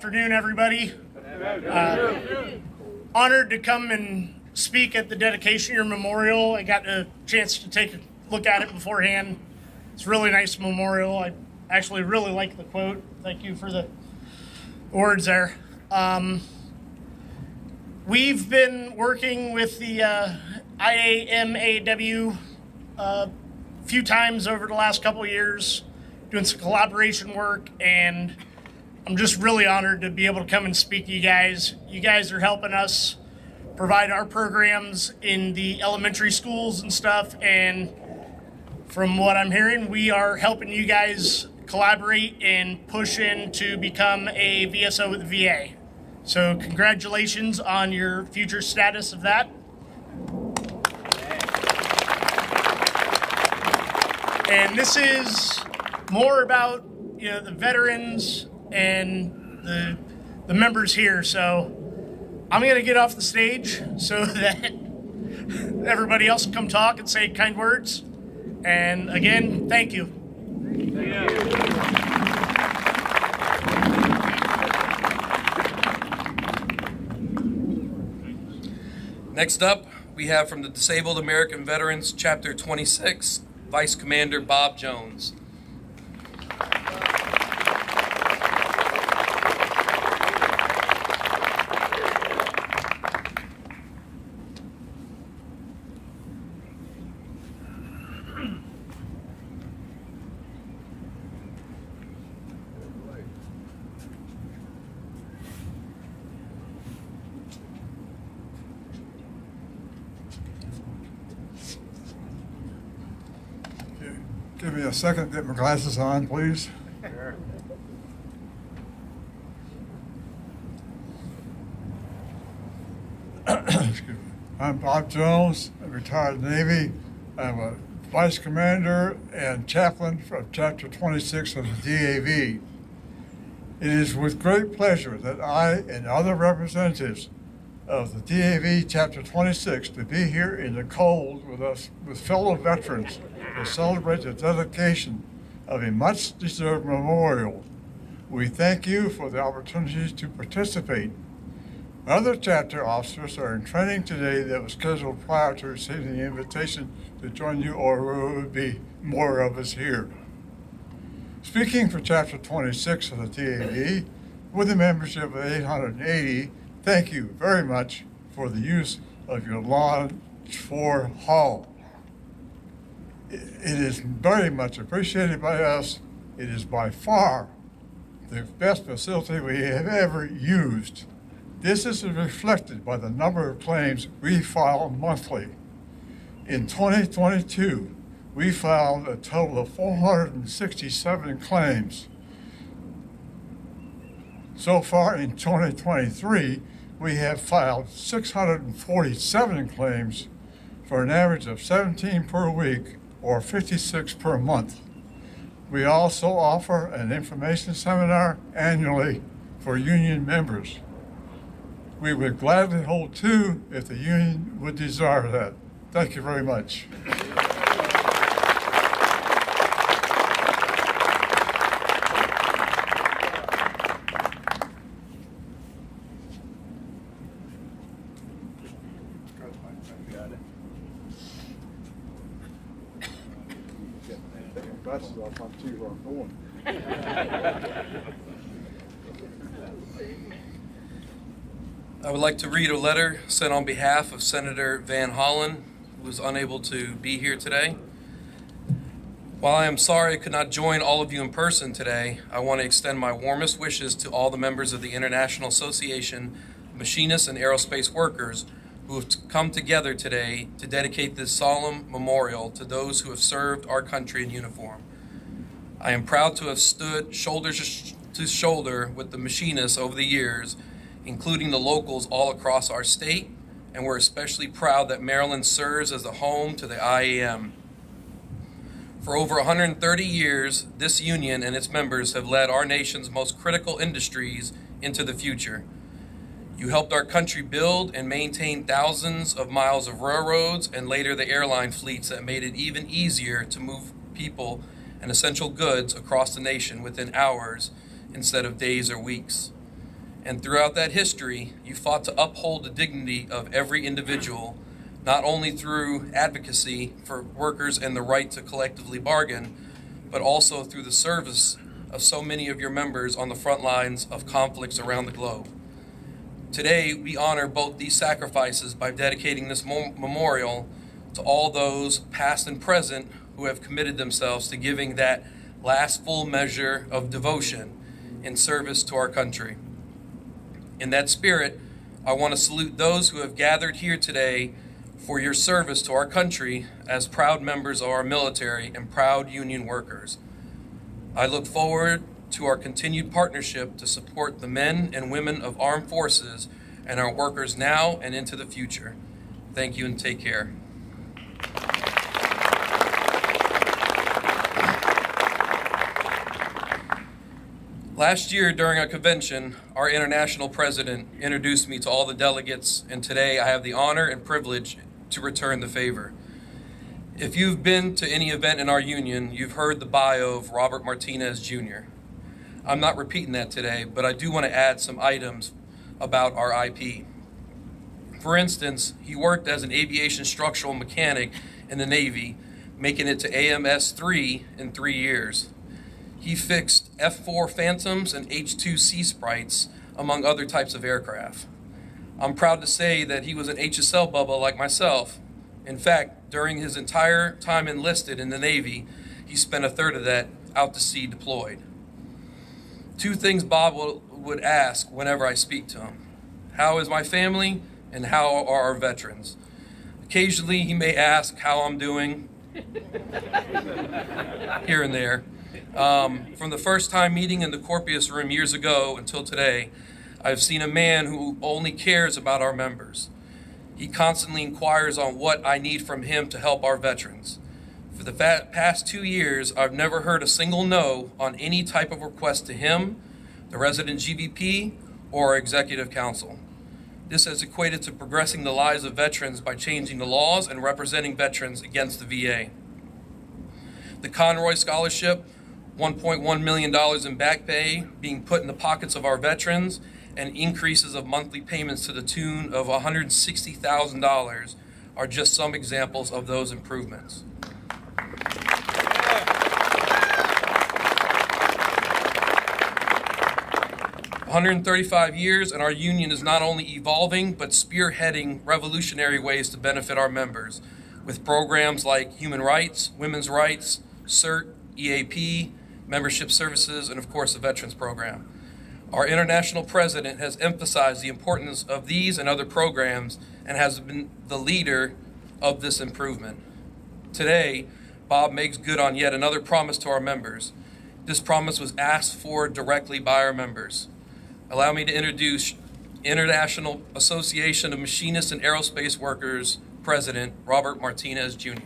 Afternoon, everybody. Honored to come and speak at the dedication of your memorial. I got a chance to take a look at it beforehand. It's a really nice memorial. I actually really like the quote. Thank you for the words there. We've been working with the IAMAW a few times over the last couple of years, doing some collaboration work, and I'm just really honored to be able to come and speak to you guys. You guys are helping us provide our programs in the elementary schools and stuff, and from what I'm hearing, we are helping you guys collaborate and push in to become a VSO with the VA. So congratulations on your future status of that. And this is more about, the veterans and the members here. So I'm going to get off the stage so that everybody else can come talk and say kind words. And again, thank you. Next up, we have from the Disabled American Veterans, Chapter 26, Vice Commander Bob Jones. Give me a second to get my glasses on, please. Sure. Excuse me. I'm Bob Jones, a retired Navy. I'm a Vice Commander and Chaplain of Chapter 26 of the DAV. It is with great pleasure that I and other representatives of the DAV Chapter 26 to be here in the cold with us, with fellow veterans, to celebrate the dedication of a much-deserved memorial. We thank you for the opportunity to participate. Other chapter officers are in training today that was scheduled prior to receiving the invitation to join you, or there would be more of us here. Speaking for Chapter 26 of the DAV, with a membership of 880, thank you very much for the use of your Launch 4 Hall. It is very much appreciated by us. It is by far the best facility we have ever used. This is reflected by the number of claims we file monthly. In 2022, we filed a total of 467 claims. So far in 2023, we have filed 647 claims for an average of 17 per week, or 56 per month. We also offer an information seminar annually for union members. We would gladly hold two if the union would desire that. Thank you very much. Glasses off, I'm too where I'm going. I would like to read a letter sent on behalf of Senator Van Hollen, who was unable to be here today. While I am sorry I could not join all of you in person today, I want to extend my warmest wishes to all the members of the International Association of Machinists and Aerospace Workers who have come together today to dedicate this solemn memorial to those who have served our country in uniform. I am proud to have stood shoulder to shoulder with the machinists over the years, including the locals all across our state, and we're especially proud that Maryland serves as the home to the IAM. For over 130 years, this union and its members have led our nation's most critical industries into the future. You helped our country build and maintain thousands of miles of railroads and later the airline fleets that made it even easier to move people and essential goods across the nation within hours instead of days or weeks. And throughout that history, you fought to uphold the dignity of every individual, not only through advocacy for workers and the right to collectively bargain, but also through the service of so many of your members on the front lines of conflicts around the globe. Today, we honor both these sacrifices by dedicating this memorial to all those, past and present, who have committed themselves to giving that last full measure of devotion in service to our country. In that spirit, I want to salute those who have gathered here today for your service to our country as proud members of our military and proud union workers. I look forward to our continued partnership to support the men and women of armed forces and our workers now and into the future. Thank you and take care. Last year during a convention, our international president introduced me to all the delegates, and today I have the honor and privilege to return the favor. If you've been to any event in our union, you've heard the bio of Robert Martinez Jr. I'm not repeating that today, but I do want to add some items about our IP. For instance, he worked as an aviation structural mechanic in the Navy, making it to AMS-3 in 3 years. He fixed F-4 Phantoms and H-2 Sea Sprites, among other types of aircraft. I'm proud to say that he was an HSL Bubba like myself. In fact, during his entire time enlisted in the Navy, he spent a third of that out to sea deployed. 2 things Bob would ask whenever I speak to him: how is my family and how are our veterans? Occasionally he may ask how I'm doing, here and there. From the first time meeting in the Corpius room years ago until today, I've seen a man who only cares about our members. He constantly inquires on what I need from him to help our veterans. For the past 2 years, I've never heard a single no on any type of request to him, the resident GVP, or our executive council. This has equated to progressing the lives of veterans by changing the laws and representing veterans against the VA. The Conroy Scholarship, $1.1 million in back pay being put in the pockets of our veterans, and increases of monthly payments to the tune of $160,000 are just some examples of those improvements. 135 years, and our union is not only evolving, but spearheading revolutionary ways to benefit our members, with programs like human rights, women's rights, CERT, EAP, membership services, and of course the Veterans Program. Our international president has emphasized the importance of these and other programs and has been the leader of this improvement. Today, Bob makes good on yet another promise to our members. This promise was asked for directly by our members. Allow me to introduce International Association of Machinists and Aerospace Workers President Robert Martinez Jr.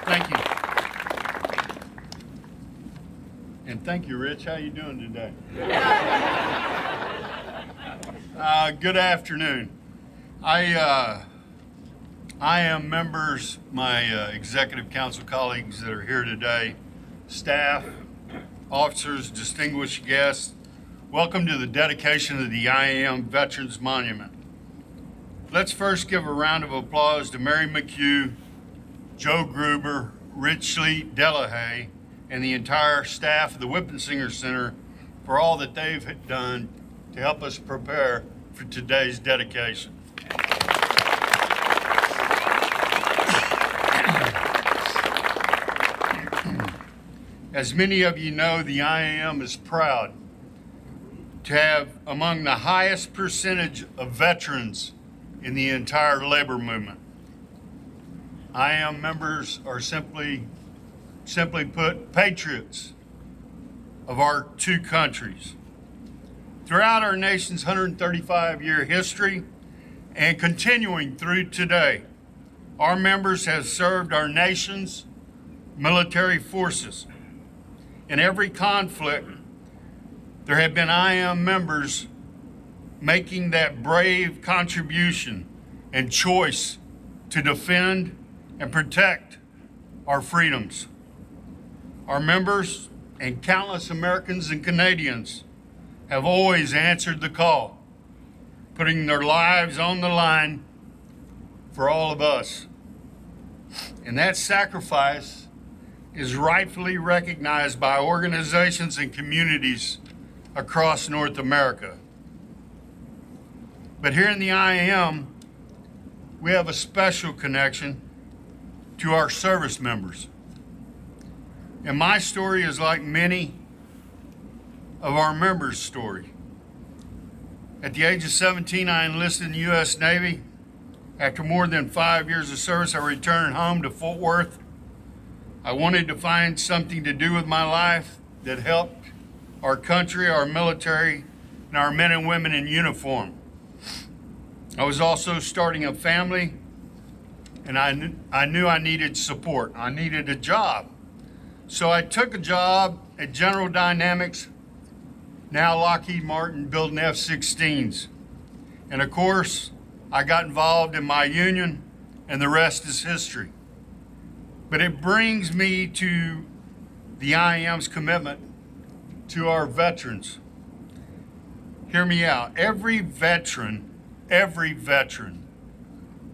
Thank you. And thank you, Rich. How you doing today? Good afternoon. I am members, my executive council colleagues that are here today, staff, officers, distinguished guests. Welcome to the dedication of the IAM Veterans Monument. Let's first give a round of applause to Mary McHugh, Joe Gruber, Richley Delahaye, and the entire staff of the Whippensinger Center for all that they've done to help us prepare for today's dedication. As many of you know, the IAM is proud to have among the highest percentage of veterans in the entire labor movement. IAM members are simply put, patriots of our 2 countries. Throughout our nation's 135-year history and continuing through today, our members have served our nation's military forces. In every conflict, there have been IAM members making that brave contribution and choice to defend and protect our freedoms. Our members and countless Americans and Canadians have always answered the call, putting their lives on the line for all of us. And that sacrifice is rightfully recognized by organizations and communities across North America. But here in the IAM, we have a special connection to our service members. And my story is like many of our members' story. At the age of 17, I enlisted in the U.S. Navy. After more than 5 years of service, I returned home to Fort Worth. I wanted to find something to do with my life that helped our country, our military, and our men and women in uniform. I was also starting a family, and I knew I needed support. I needed a job. So I took a job at General Dynamics, now Lockheed Martin, building F-16s. And of course, I got involved in my union, and the rest is history. But it brings me to the IAM's commitment to our veterans. Hear me out. Every veteran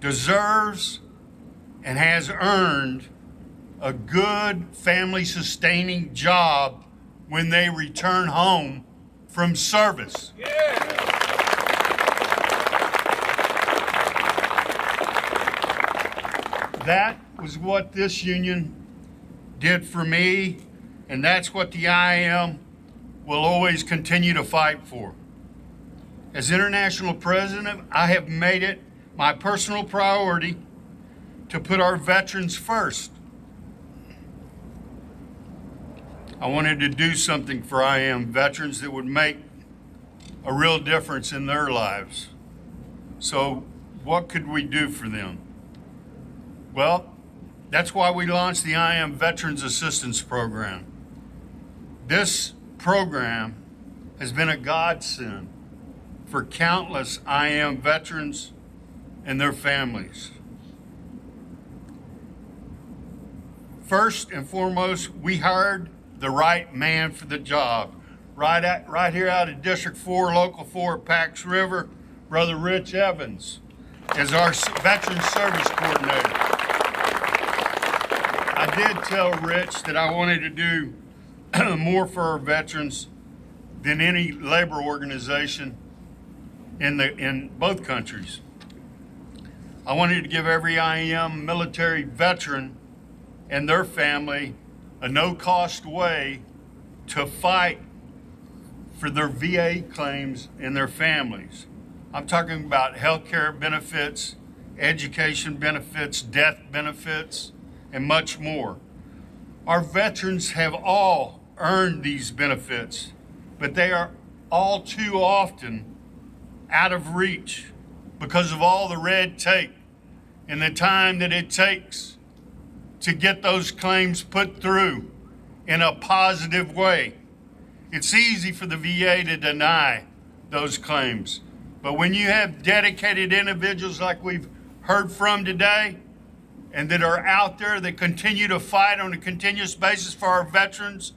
deserves and has earned a good family-sustaining job when they return home from service. That was what this union did for me, and that's what the IAM will always continue to fight for. As international president, I have made it my personal priority to put our veterans first. I wanted to do something for IAM veterans that would make a real difference in their lives. So what could we do for them? Well, that's why we launched the IAM Veterans Assistance Program. This program has been a godsend for countless IAM veterans and their families. First and foremost, we hired the right man for the job. Right here out of District 4, Local 4 at Pax River, Brother Rich Evans is our Veteran Service Coordinator. I did tell Rich that I wanted to do more for our veterans than any labor organization in both countries. I wanted to give every IAM military veteran and their family a no-cost way to fight for their VA claims and their families. I'm talking about health care benefits, education benefits, death benefits, and much more. Our veterans have all earned these benefits, but they are all too often out of reach because of all the red tape and the time that it takes to get those claims put through in a positive way. It's easy for the VA to deny those claims, but when you have dedicated individuals like we've heard from today and that are out there that continue to fight on a continuous basis for our veterans,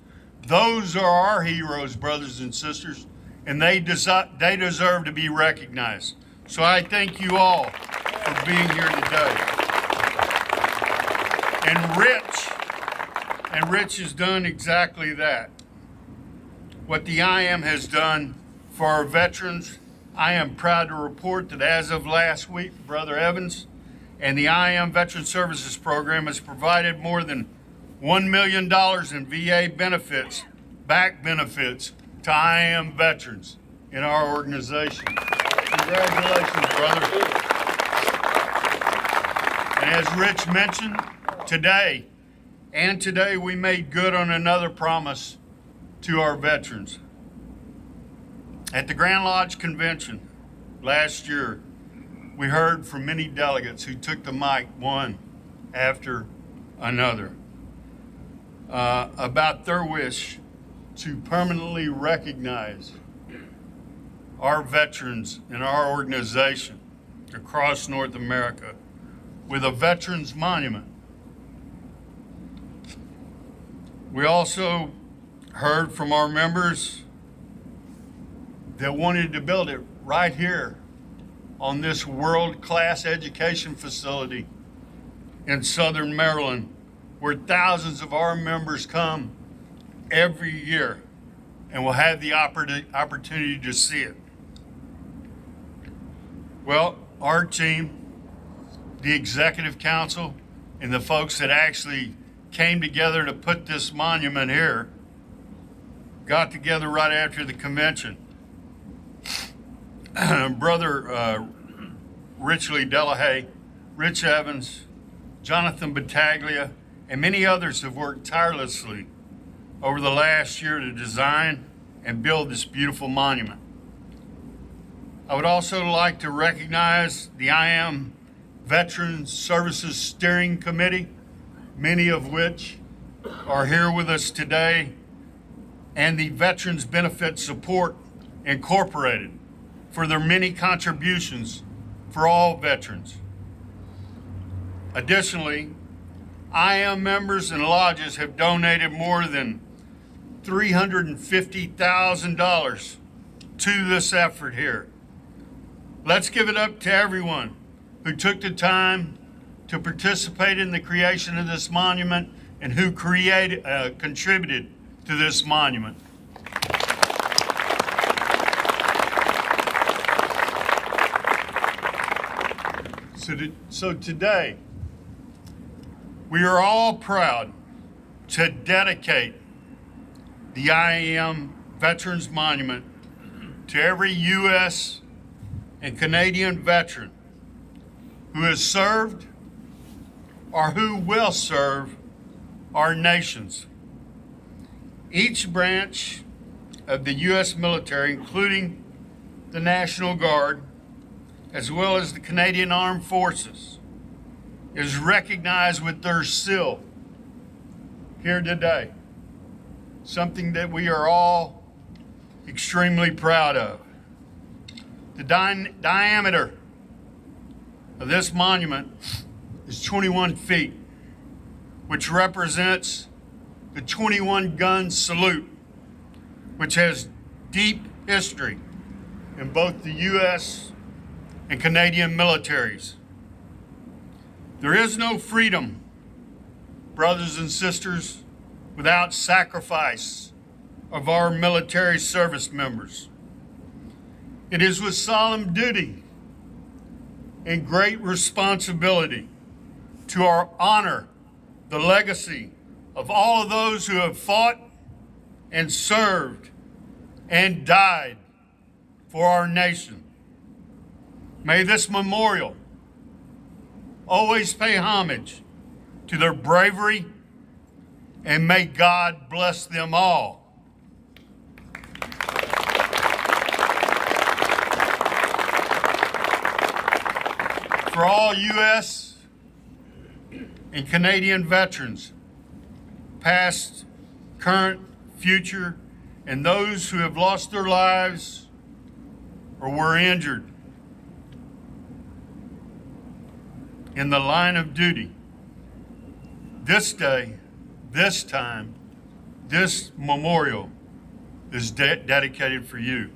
those are our heroes, brothers and sisters, and they deserve to be recognized. So I thank you all for being here today. And Rich has done exactly that. What the IAM has done for our veterans, I am proud to report that as of last week, Brother Evans and the IAM Veteran Services Program has provided more than $1 million in VA benefits, back benefits, to IAM veterans in our organization. Congratulations, brother. And as Rich mentioned, today we made good on another promise to our veterans. At the Grand Lodge Convention last year, we heard from many delegates who took the mic one after another about their wish to permanently recognize our veterans and our organization across North America with a veterans monument. We also heard from our members that wanted to build it right here on this world-class education facility in Southern Maryland, where thousands of our members come every year and will have the opportunity to see it. Well, our team, the executive council, and the folks that actually came together to put this monument here got together right after the convention. Brother Richley Delahaye, Rich Evans, Jonathan Battaglia, and many others have worked tirelessly over the last year to design and build this beautiful monument. I would also like to recognize the IAM Veterans Services Steering Committee, many of which are here with us today, and the Veterans Benefit Support Incorporated for their many contributions for all veterans. Additionally, IAM members and lodges have donated more than $350,000 to this effort here. Let's give it up to everyone who took the time to participate in the creation of this monument and who contributed to this monument. So today, we are all proud to dedicate the IAM Veterans Monument to every U.S. and Canadian veteran who has served or who will serve our nations. Each branch of the U.S. military, including the National Guard, as well as the Canadian Armed Forces, is recognized with their seal here today, something that we are all extremely proud of. The diameter of this monument is 21 feet, which represents the 21 gun salute, which has deep history in both the U.S. and Canadian militaries. There is no freedom, brothers and sisters, without sacrifice of our military service members. It is with solemn duty and great responsibility to our honor the legacy of all of those who have fought and served and died for our nation. May this memorial always pay homage to their bravery, and may God bless them all. For all U.S. and Canadian veterans, past, current, future, and those who have lost their lives or were injured in the line of duty, this day, this time, this memorial is dedicated for you.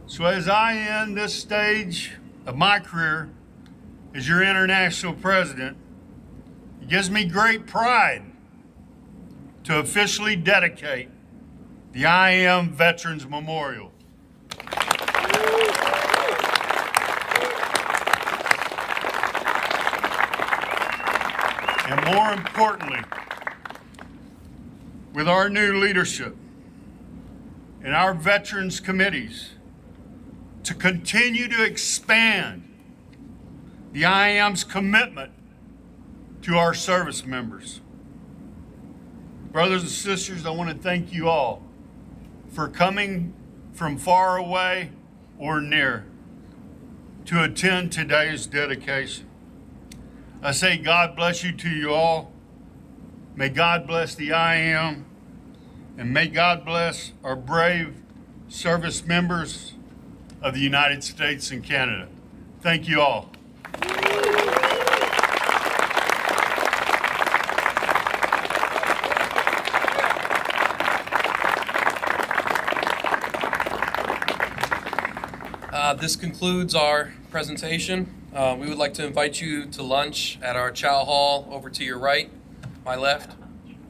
So as I end this stage of my career as your international president, it gives me great pride to officially dedicate the IAM Veterans Memorial. And more importantly, with our new leadership and our veterans committees, to continue to expand the IAM's commitment to our service members. Brothers and sisters, I want to thank you all for coming from far away or near to attend today's dedication. I say God bless you to you all. May God bless the IAM, and may God bless our brave service members of the United States and Canada. Thank you all. This concludes our presentation. We would like to invite you to lunch at our chow hall over to your right, my left.